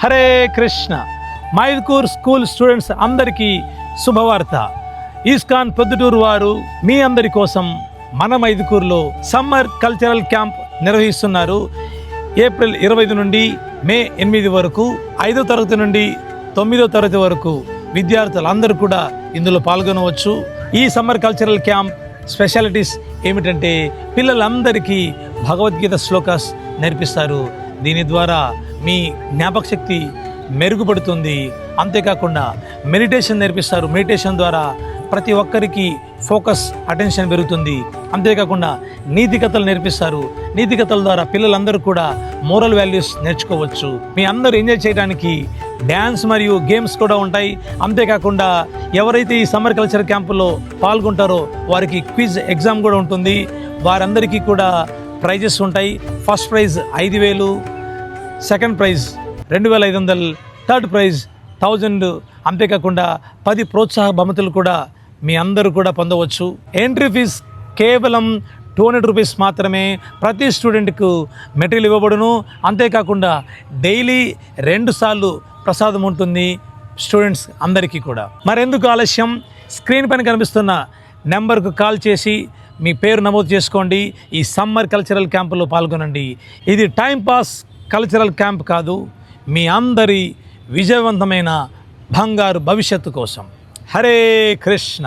Hare Krishna. Mydukur school students అందరికీ శుభవార్త. ఈస్కాన్ పొద్దుటూరు వారు మీ అందరి కోసం మన మైదుకూరులో సమ్మర్ కల్చరల్ క్యాంప్ నిర్వహిస్తున్నారు. ఏప్రిల్ 25 నుండి మే 8 వరకు 5వ తరగతి నుండి 9వ తరగతి వరకు విద్యార్థులందరూ కూడా ఇందులో పాల్గొనవచ్చు. ఈ సమ్మర్ కల్చరల్ క్యాంప్ స్పెషాలిటీస్ ఏమిటంటే పిల్లలందరికీ భగవద్గీత శ్లోకాస్ నేర్పిస్తారు. దీని ద్వారా మీ జ్ఞాపక శక్తి మెరుగుపడుతుంది. అంతేకాకుండా మెడిటేషన్ నేర్పిస్తారు. మెడిటేషన్ ద్వారా ప్రతి ఒక్కరికి ఫోకస్, అటెన్షన్ పెరుగుతుంది. అంతేకాకుండా నీతి కథలు నేర్పిస్తారు. నీతి కథల ద్వారా పిల్లలందరూ కూడా మోరల్ వాల్యూస్ నేర్చుకోవచ్చు. మీ అందరూ ఎంజాయ్ చేయడానికి డ్యాన్స్ మరియు గేమ్స్ కూడా ఉంటాయి. అంతేకాకుండా ఎవరైతే ఈ సమ్మర్ కల్చర్ క్యాంపులో పాల్గొంటారో వారికి క్విజ్ ఎగ్జామ్ కూడా ఉంటుంది. వారందరికీ కూడా ప్రైజెస్ ఉంటాయి. First prize 5,000, second prize 2,500, third prize 1,000. అంతేకాకుండా 10 ప్రోత్సాహ బహుమతులు కూడా మీ అందరూ కూడా పొందవచ్చు. ఎంట్రీ ఫీజ్ కేవలం 200 రూపీస్ మాత్రమే. ప్రతి స్టూడెంట్కు మెటీరియల్ ఇవ్వబడును. అంతేకాకుండా డైలీ 2 సార్లు ప్రసాదం ఉంటుంది స్టూడెంట్స్ అందరికీ కూడా. మరెందుకు ఆలస్యం? స్క్రీన్ పైన కనిపిస్తున్న నెంబర్కు కాల్ చేసి మీ పేరు నమోదు చేసుకోండి. ఈ సమ్మర్ కల్చరల్ క్యాంపులో పాల్గొనండి. ఇది టైం పాస్ కల్చరల్ క్యాంప్ కాదు, మీ అందరి విజయవంతమైన బంగారు భవిష్యత్తు కోసం. హరే కృష్ణ.